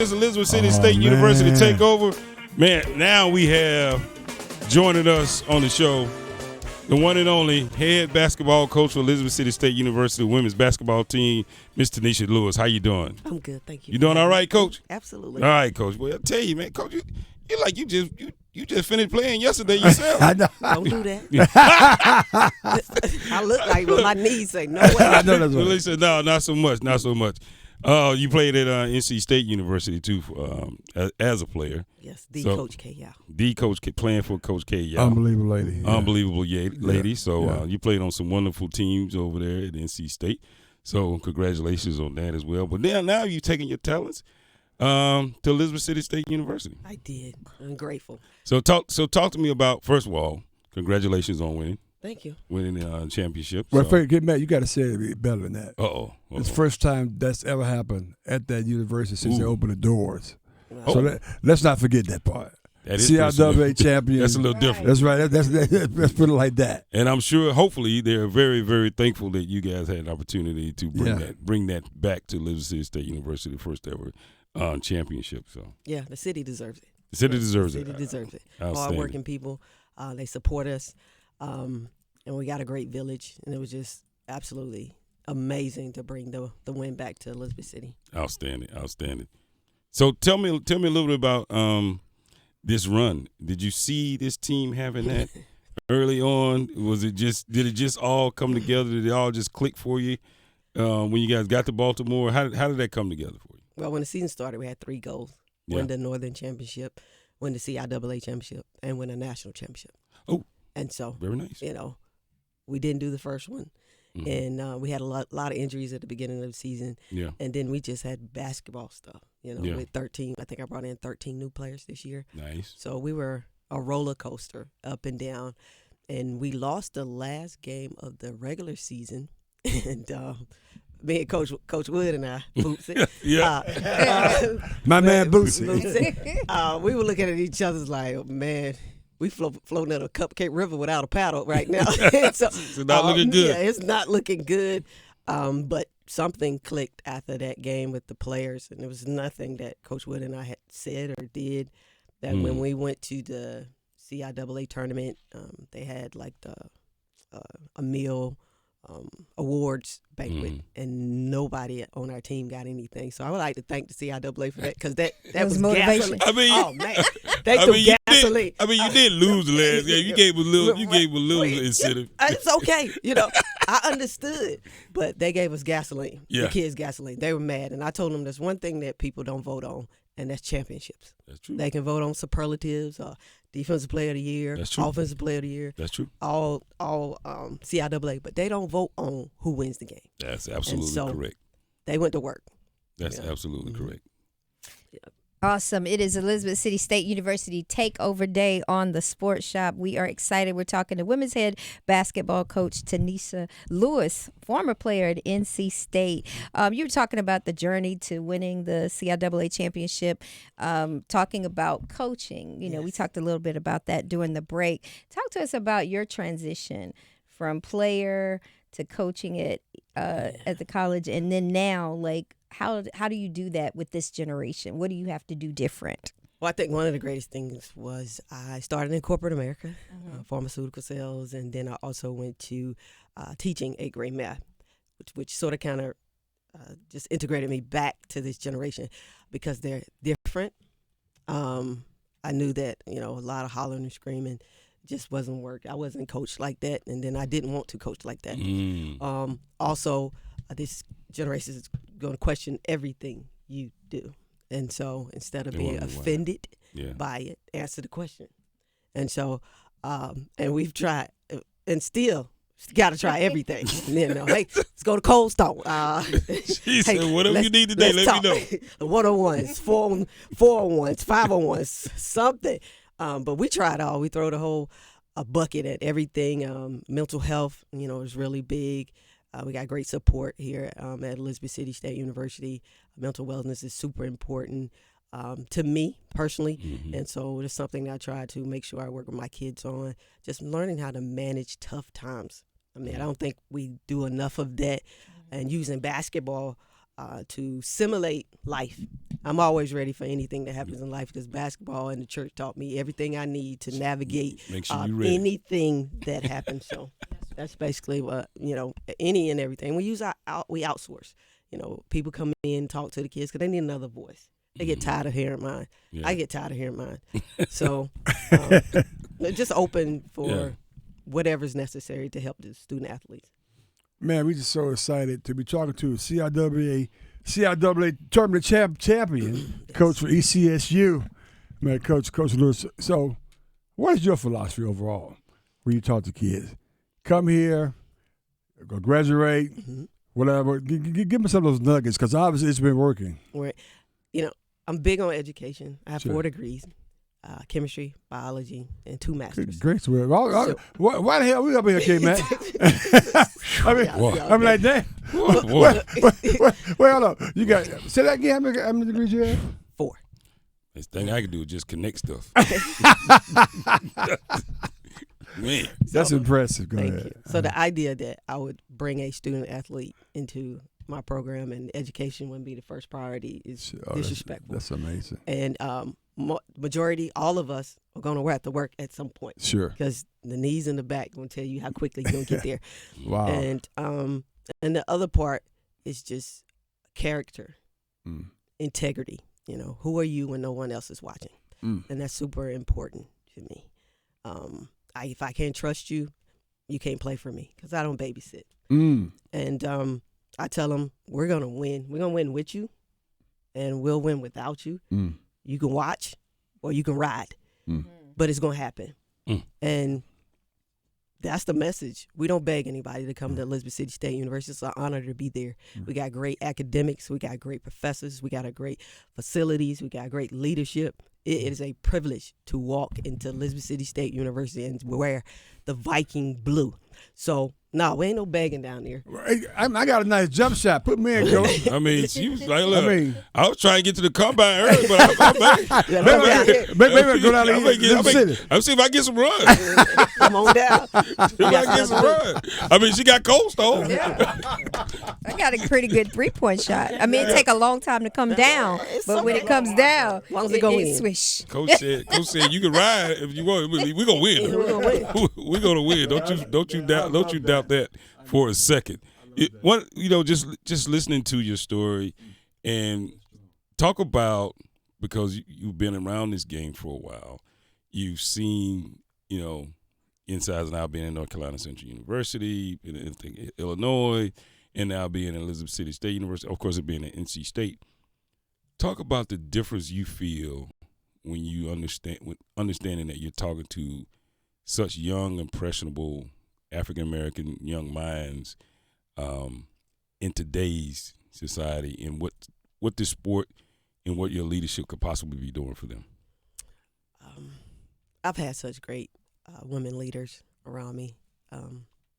It's Elizabeth City State University takeover. Man, now we have joining us on the show the one and only head basketball coach for Elizabeth City State University women's basketball team, Miss Tynesha Lewis. How you doing? I'm good, thank you. You doing all right, Coach? Absolutely. All right, Coach. Well, I'll tell you, man, Coach, you just finished playing yesterday yourself. I know. Don't do that. I look like with my knees say no way. I know that's what they said. No, not so much. Not so much. You played at NC State University too, as a player. Yes, Coach K. Yao. Coach playing for Coach K. Yao. Unbelievable lady. Yeah. Unbelievable lady. Yeah. So you played on some wonderful teams over there at NC State. So congratulations on that as well. But now you've taken your talents to Elizabeth City State University. I did. I'm grateful. So talk to me about, first of all, congratulations on winning. Thank you. Winning the championship. Well, first, get mad. You got to say it better than that. Uh-oh. It's the first time that's ever happened at that university since they opened the doors. Wow. So let's not forget that part. That is CIAA champion. That's a little different. That's right. Let's put it like that. And I'm sure, hopefully, they're very, very thankful that you guys had an opportunity to bring that back to Elizabeth City State University, the first ever championship. So yeah, the city deserves it. The city deserves it. The city deserves it. Hard-working people, they support us, and we got a great village, and it was just absolutely amazing to bring the win back to Elizabeth City. Outstanding. So tell me a little bit about this run. Did you see this team having that early on? Did it just all come together? Did it all just click for you when you guys got to Baltimore? How did that come together for you? Well, when the season started, we had 3 goals: win the Northern Championship, win the CIAA Championship, and win a national championship. Oh, and so very nice. We didn't do the first one. Mm-hmm. And we had a lot of injuries at the beginning of the season. Yeah. And then we just had basketball stuff, with 13. I think I brought in 13 new players this year. Nice. So we were a roller coaster up and down. And we lost the last game of the regular season. And me and Coach Wood and I, Bootsy. My man Bootsy. We were looking at each other like, oh, man, we floating in a cupcake river without a paddle right now. So, it's not looking good. Yeah, it's not looking good. But something clicked after that game with the players, and there was nothing that Coach Wood and I had said or did that when we went to the CIAA tournament, they had like a meal awards banquet, and nobody on our team got anything. So I would like to thank the CIAA for that, because that was motivation. I mean, oh man, they threw gasoline. You did lose the last game. You gave a little incentive. It's okay, I understood, but they gave us gasoline. Yeah. The kids gasoline. They were mad, and I told them there's one thing that people don't vote on, and that's championships. That's true. They can vote on superlatives, defensive player of the year, offensive player of the year. That's true. All CIAA, but they don't vote on who wins the game. That's absolutely correct. They went to work. That's absolutely correct. Yeah. Awesome. It is Elizabeth City State University Takeover Day on the Sports Shop. We are excited. We're talking to women's head basketball coach Tynesha Lewis, former player at NC State. You were talking about the journey to winning the CIAA championship, talking about coaching. Yes. We talked a little bit about that during the break. Talk to us about your transition from player to coaching at the college, and then now, like, how do you do that with this generation? What do you have to do different? Well, I think one of the greatest things was I started in corporate America, pharmaceutical sales, and then I also went to teaching 8th grade math, which sort of kind of just integrated me back to this generation because they're different. I knew that, a lot of hollering and screaming just wasn't work. I wasn't coached like that, and then I didn't want to coach like that. Also, this generation is going to question everything you do. And so instead of being offended by it, answer the question. And so, and we've tried, and still got to try everything. Hey, let's go to Cold Stone. She said, whatever you need today, let me know. The 101s, 401s, 501s, something. But we try it all. We throw the whole bucket at everything. Mental health, is really big. We got great support here at Elizabeth City State University. Mental wellness is super important to me personally. And so it's something that I try to make sure I work with my kids on, just learning how to manage tough times. I don't think we do enough of that. And using basketball to simulate life. I'm always ready for anything that happens in life because basketball and the church taught me everything I need to navigate Make sure you're ready. anything that happens. So that's basically what, any and everything. We we outsource. People come in, talk to the kids because they need another voice. They get tired of hearing mine. Yeah. I get tired of hearing mine. So they're just open for whatever's necessary to help the student athletes. Man, we just so excited to be talking to CIAA tournament champion, coach for ECSU. Man, Coach Lewis. So, what is your philosophy overall when you talk to kids? Come here, go graduate, whatever. Give me some of those nuggets because obviously it's been working. I'm big on education. I have Sure. 4 degrees. Chemistry, biology, and 2 masters. Great. Why the hell we up here, K-Man? I'm like, damn. Wait, hold up. You got, say that again, how many degrees you have? 4. This thing I can do is just connect stuff. Man. That's impressive. Go Thank ahead. you. So the idea that I would bring a student athlete into my program and education wouldn't be the first priority is disrespectful. That's amazing. And majority, all of us are going to have to work at some point. Sure. Because the knees and the back going to tell you how quickly you're going to get there. Wow. And the other part is just character, integrity. Who are you when no one else is watching? And that's super important to me. If I can't trust you, you can't play for me because I don't babysit. And I tell them, we're going to win. We're going to win with you, and we'll win without you. You can watch or you can ride, but it's going to happen. And that's the message. We don't beg anybody to come to Elizabeth City State University. It's an honor to be there. We got great academics. We got great professors. We got a great facilities. We got great leadership. It is a privilege to walk into Elizabeth City State University and wear the Viking blue. So, no, we ain't no begging down there. I got a nice jump shot. Put me in, coach. I mean, she was like, look, I was trying to get to the combine early, but Maybe go down to Elizabeth City. I'm see if I get some run. Come on down. If I get some run. I mean, she got cold stone. I got a pretty good 3-point shot. I mean, it take a long time to come down, but when it comes down, As long as it go in. Swish. Coach said you can ride if you want. We're gonna win. We're gonna win. Don't you doubt that for a second. Just listening to your story and talk about, because you've been around this game for a while, you've seen insides and out, being in North Carolina Central University, in Illinois, and now being in Elizabeth City State University. Of course, it being at NC State. Talk about the difference you feel when you understanding that you're talking to such young, impressionable African-American young minds in today's society, and what this sport and what your leadership could possibly be doing for them. I've had such great women leaders around me,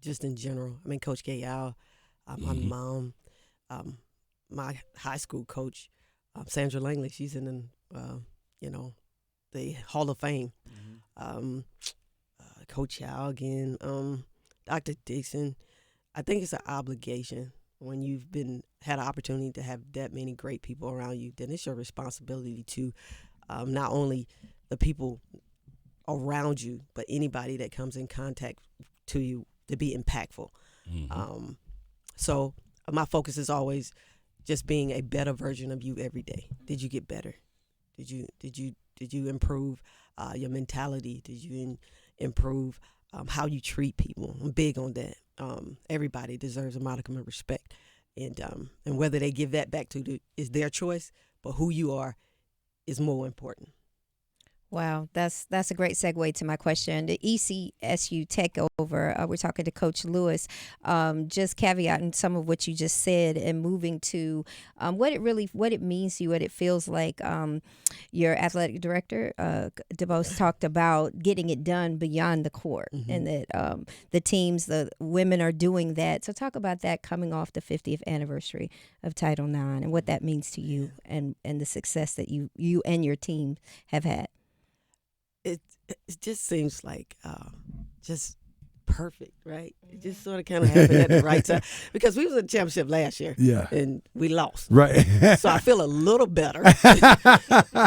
just in general. I mean, Coach Gayal, my mom, my high school coach, Sandra Langley. She's in the Hall of Fame. Coach Howe again, Dr. Dixon. I think it's an obligation when you've had an opportunity to have that many great people around you. Then it's your responsibility to not only the people around you, but anybody that comes in contact to you to be impactful. So my focus is always just being a better version of you every day. Did you get better? Did you improve your mentality? Did you improve how you treat people? I'm big on that. Everybody deserves a modicum of respect, and whether they give that back to you is their choice. But who you are is more important. Wow, that's a great segue to my question. The ECSU takeover, we're talking to Coach Lewis. Just caveating some of what you just said and moving to what it means to you, what it feels like. Your athletic director, DeBose, talked about getting it done beyond the court, and that the teams, the women are doing that. So talk about that coming off the 50th anniversary of Title IX and what that means to you and the success that you and your team have had. It just seems like just perfect, right? It just sort of kind of happened at the right time because we was in the championship last year, Yeah. and we lost. Right. So I feel a little better than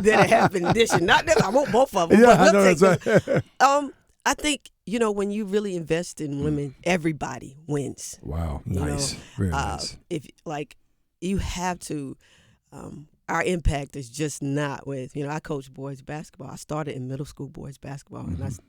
it happened this year. Not that I want both of them, Yeah, but I know we'll take that's them. right. I think, when you really invest in women, everybody wins. Wow. You know, Nice. Very nice. If you have to, our impact is just not with, I coach boys basketball. I started in middle school boys basketball, and that's,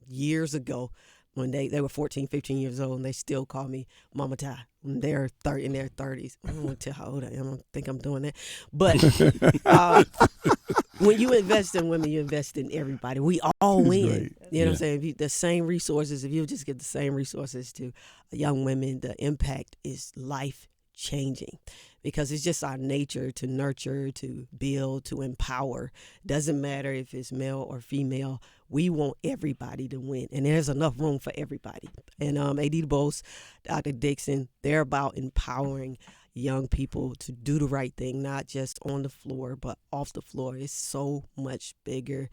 years ago when they were 14, 15 years old, and they still call me Mama Ty when they're in their 30s. I don't want to tell how old I am. I don't think I'm doing that. But when you invest in women, you invest in everybody. We all win. Great. You know what I'm saying? The same resources, if you just give the same resources to young women, the impact is life-changing because it's just our nature to nurture, to build, to empower. Doesn't matter if it's male or female. We want everybody to win, and there's enough room for everybody. And A.D. DuBose, Dr. Dixon, they're about empowering young people to do the right thing, not just on the floor, but off the floor. It's so much bigger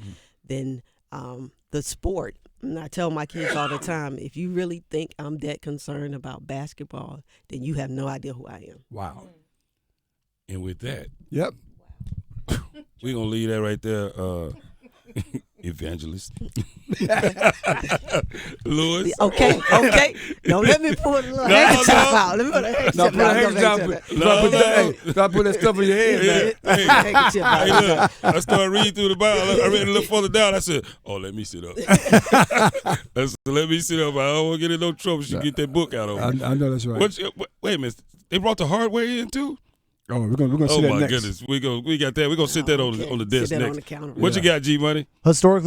than the sport. And I tell my kids all the time, if you really think I'm that concerned about basketball, then you have no idea who I am. Wow. And with that, Yep. we're going to leave that right there, evangelist. Lewis. Okay. Don't let me pull the little handkerchief out. Let me put the handkerchief Now put a out. handkerchief. Stop putting that stuff in your head. Hey, Handkerchief out. hey, look, I started reading through the Bible. I read a little further down. I said, let me sit up. I said, let me sit up. I don't want to get in no trouble. She get that book out of me. I know that's right. Wait a minute. They brought the hardware in, too? Oh, we're gonna see Oh, that my next. goodness. We got that. We're going to sit that on the desk Sit that next. on the counter. What you got, G-Money? Historically